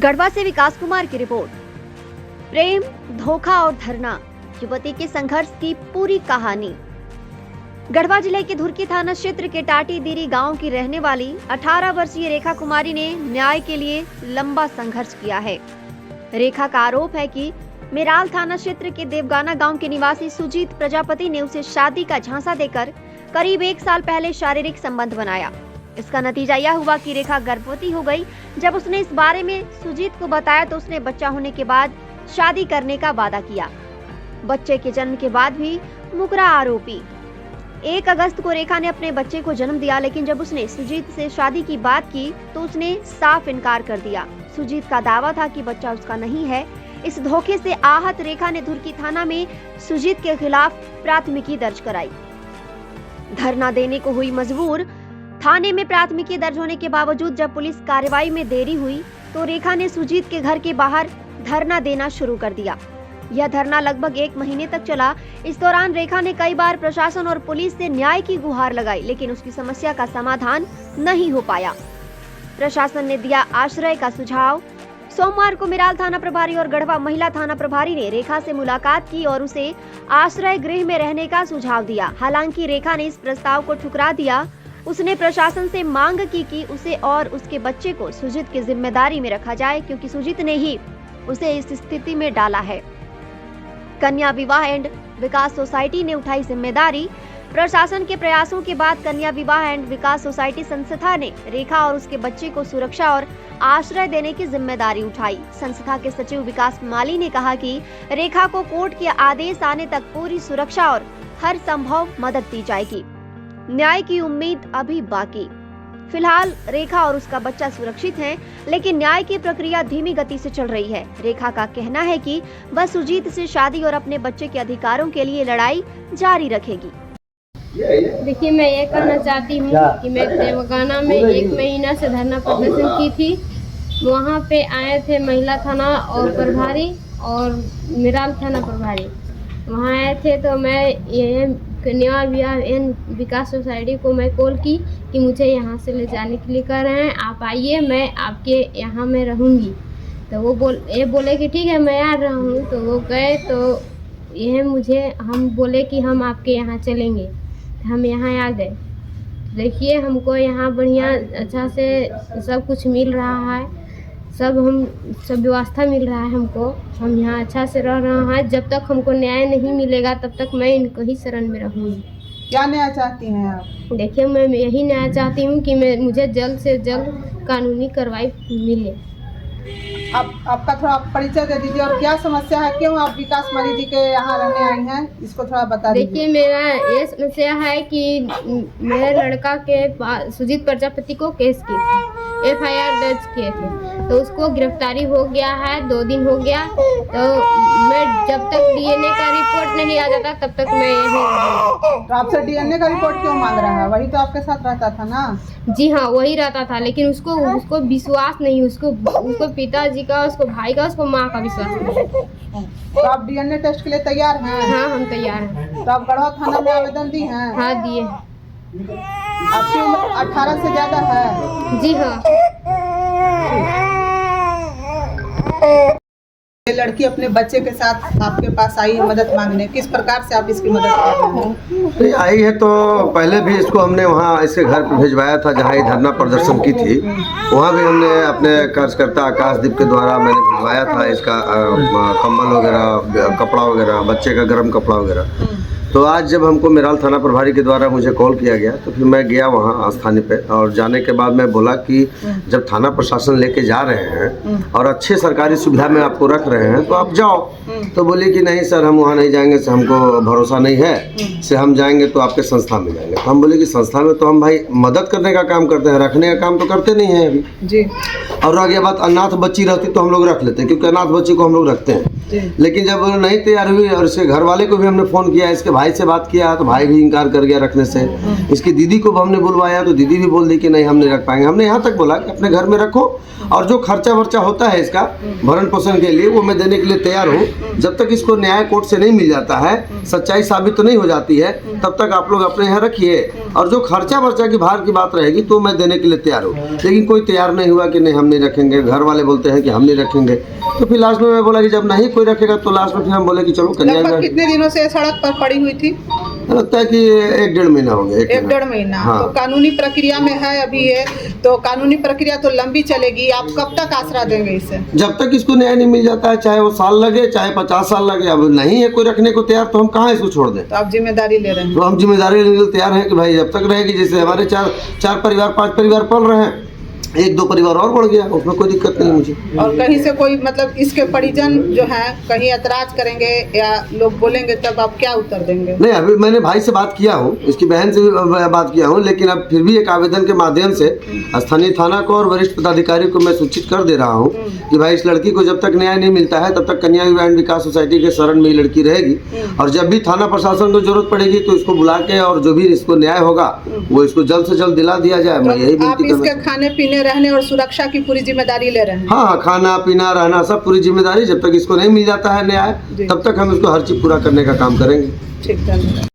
गढ़वा से विकास कुमार की रिपोर्ट। प्रेम, धोखा और धरना, युवती के संघर्ष की पूरी कहानी। गढ़वा जिले के धुरकी थाना क्षेत्र के टाटी दीरी गांव की रहने वाली 18 वर्षीय रेखा कुमारी ने न्याय के लिए लंबा संघर्ष किया है। रेखा का आरोप है कि मेराल थाना क्षेत्र के देवगाना गांव के निवासी सुजीत प्रजापति ने उसे शादी का झांसा देकर करीब 1 साल पहले शारीरिक संबंध बनाया। इसका नतीजा यह हुआ कि रेखा गर्भवती हो गई। जब उसने इस बारे में सुजीत को बताया तो उसने बच्चा होने के बाद शादी करने का वादा किया। बच्चे के जन्म के बाद भी मुकरा आरोपी। 1 अगस्त को रेखा ने अपने बच्चे को जन्म दिया, लेकिन जब उसने सुजीत से शादी की बात की तो उसने साफ इनकार कर दिया। सुजीत का दावा था कि बच्चा उसका नहीं है। इस धोखे से आहत रेखा ने धुरकी थाना में सुजीत के खिलाफ प्राथमिकी दर्ज कराई। धरना देने को हुई मजबूर। थाने में प्राथमिकी दर्ज होने के बावजूद जब पुलिस कार्रवाई में देरी हुई तो रेखा ने सुजीत के घर के बाहर धरना देना शुरू कर दिया। यह धरना लगभग 1 महीने तक चला। इस दौरान रेखा ने कई बार प्रशासन और पुलिस से न्याय की गुहार लगाई, लेकिन उसकी समस्या का समाधान नहीं हो पाया। प्रशासन ने दिया आश्रय का सुझाव। सोमवार को मेराल थाना प्रभारी और गढ़वा महिला थाना प्रभारी ने रेखा से मुलाकात की और उसे आश्रय गृह में रहने का सुझाव दिया। हालांकि रेखा ने इस प्रस्ताव को ठुकरा दिया। उसने प्रशासन से मांग की कि उसे और उसके बच्चे को सुजीत की जिम्मेदारी में रखा जाए, क्योंकि सुजीत ने ही उसे इस स्थिति में डाला है। कन्या विवाह एंड विकास सोसाइटी ने उठाई जिम्मेदारी। प्रशासन के प्रयासों के बाद कन्या विवाह एंड विकास सोसाइटी संस्था ने रेखा और उसके बच्चे को सुरक्षा और आश्रय देने की जिम्मेदारी उठाई। संस्था के सचिव विकास माली ने कहा कि रेखा को कोर्ट के आदेश आने तक पूरी सुरक्षा और हर संभव मदद दी जाएगी। न्याय की उम्मीद अभी बाकी। फिलहाल रेखा और उसका बच्चा सुरक्षित हैं, लेकिन न्याय की प्रक्रिया धीमी गति से चल रही है। रेखा का कहना है कि वह सुजीत से शादी और अपने बच्चे के अधिकारों के लिए लड़ाई जारी रखेगी। देखिए, मैं ये कहना चाहती हूँ कि मैं देवगाना में 1 महीना से धरना प्रदर्शन की थी। वहाँ पे आए थे महिला थाना और प्रभारी और मेराल थाना प्रभारी। वहाँ आए थे तो मैं ये कन्या विवाह एवं विकास सोसाइटी को मैं कॉल की कि मुझे यहाँ से ले जाने के लिए कह रहे हैं, आप आइए, मैं आपके यहाँ में रहूँगी। तो वो बोले कि ठीक है, मैं आ रहा हूँ। तो वो गए तो हम बोले कि हम आपके यहाँ चलेंगे। हम यहाँ आ गए। देखिए, हमको यहाँ बढ़िया अच्छा से सब कुछ मिल रहा है, सब व्यवस्था मिल रहा है हमको। हम यहाँ अच्छा से रह रहे हैं। जब तक हमको न्याय नहीं मिलेगा तब तक मैं इनको ही शरण में रहूँगी। क्या न्याय चाहती हैं आप? देखिए, मैं यही न्याय चाहती हूँ कि मुझे जल्द से जल्द कानूनी कार्रवाई मिले। आपका थोड़ा परिचय दे दीजिए और क्या समस्या है, क्यों आप विकास माली जी के यहाँ रहने आई हैं, इसको थोड़ा बता दीजिए। देखिए, मेरा ये समस्या है कि मेरे लड़का के सुजीत प्रजापति को केस किए थे, FIR दर्ज किए थे, तो उसको गिरफ्तारी हो गया है। 2 दिन हो गया। तो मैं जब तक DNA का रिपोर्ट नहीं आ जाता तब तक मैं यही रहूँगी। तो आपसे DNA का रिपोर्ट क्यों मांग रहा है? वही तो आपके साथ रहता था ना? जी हाँ, वही रहता था, लेकिन उसको विश्वास नहीं। उसको पिताजी का, उसको भाई का, उसको माँ का विश्वास नहीं। तो आप DNA टेस्ट के लिए तैयार हैं? हाँ, हम तैयार हैं। तो आप गढ़वा थाना में आवेदन दी हैं? हाँ, दिए। आपकी उम्र 18 से ज्यादा है? जी हाँ। ये लड़की अपने बच्चे के साथ आपके पास आई है मदद मांगने। किस प्रकार से आप इसकी मदद कर रहे हैं? आई है तो पहले भी इसको हमने वहाँ इसके घर पर भिजवाया था जहाँ ये धरना प्रदर्शन की थी। वहाँ भी हमने अपने कार्यकर्ता आकाशदीप के द्वारा मैंने भिजवाया था इसका कंबल वगैरह, कपड़ा वगैरह, बच्चे का गर्म कपड़ा वगैरह। तो आज जब हमको मेराल थाना प्रभारी के द्वारा मुझे कॉल किया गया तो फिर मैं गया वहाँ स्थानीय पे, और जाने के बाद मैं बोला कि जब थाना प्रशासन लेके जा रहे हैं और अच्छे सरकारी सुविधा में आपको रख रहे हैं तो आप जाओ। तो बोली कि नहीं सर, हम वहाँ नहीं जाएंगे, से हमको भरोसा नहीं है, से हम जाएंगे तो आपके संस्था में जाएंगे। तो हम बोले कि संस्था में तो हम भाई मदद करने का काम करते हैं, रखने का काम तो करते नहीं हैं अभी जी। और रह गया बात, अनाथ बच्ची रहती तो हम लोग रख लेते, क्योंकि अनाथ बच्ची को हम लोग रखते हैं। लेकिन जब नहीं तैयार हुई और इसके घर वाले को भी हमने फ़ोन किया, इसके भाई से बात किया तो भाई भी इनकार कर गया रखने से। इसकी दीदी को हमने बुलवाया तो दीदी भी बोल दी कि नहीं हम नहीं रख पाएंगे। हमने यहाँ तक बोला कि अपने घर में रखो और जो खर्चा वर्चा होता है इसका भरण पोषण के लिए वो मैं देने के लिए तैयार हूँ। जब तक इसको न्याय कोर्ट से नहीं मिल जाता है, सच्चाई साबित तो नहीं हो जाती है, तब तक आप लोग अपने यहाँ रखिए और जो खर्चा वर्चा की भार की बात रहेगी तो मैं देने के लिए तैयार हूँ। लेकिन कोई तैयार नहीं हुआ कि नहीं हम नहीं रखेंगे, घर वाले बोलते हैं कि हम नहीं रखेंगे। तो फिर लास्ट में मैं बोला कि जब नहीं कोई रखेगा तो लास्ट में फिर हम बोले कि चलो कन्या। लगभग कितने दिनों से सड़क पर पड़ी हुई थी? लगता है कि 1-1.5 महीना हो गया। 1-1.5 महीना। हाँ। तो कानूनी प्रक्रिया में है अभी ये, तो कानूनी प्रक्रिया तो लंबी चलेगी। आप कब तक आसरा देंगे इसे? जब तक इसको न्याय नहीं मिल जाता है, चाहे वो साल लगे चाहे 50 साल लगे। अब नहीं है कोई रखने को तैयार तो हम कहाँ इसको छोड़ दें? तो आप जिम्मेदारी ले रहे हैं? तो हम जिम्मेदारी लेने के लिए तैयार हैं कि भाई जब तक रहेगी। जैसे हमारे 4 परिवार 5 परिवार पल रहे हैं, 1-2 परिवार और बढ़ गया, उसमें कोई दिक्कत नहीं मुझे। और कहीं से कोई मतलब इसके परिजन जो हैं कहीं ऐतराज करेंगे या लोग बोलेंगे तब आप क्या उत्तर देंगे? नहीं, अभी मैंने भाई से बात किया हूँ, इसकी बहन से भी बात किया हूँ, लेकिन अब फिर भी एक आवेदन के माध्यम से स्थानीय थाना को और वरिष्ठ पदाधिकारी को मैं सूचित कर दे रहा हूँ कि भाई इस लड़की को जब तक न्याय नहीं मिलता है तब तक कन्या विवाह एवं विकास सोसाइटी के शरण में ये लड़की रहेगी। और जब भी थाना प्रशासन को जरूरत पड़ेगी तो इसको बुला के और जो भी इसको न्याय होगा वो इसको जल्द से जल्द दिला दिया जाए। मैं यही आप विनती इसके खाने पीने रहने और सुरक्षा की पूरी जिम्मेदारी ले रहे हैं? हाँ, खाना पीना रहना सब पूरी जिम्मेदारी। जब तक इसको नहीं मिल जाता है न्याय तब तक हम इसको हर चीज पूरा करने का काम करेंगे। ठीक है।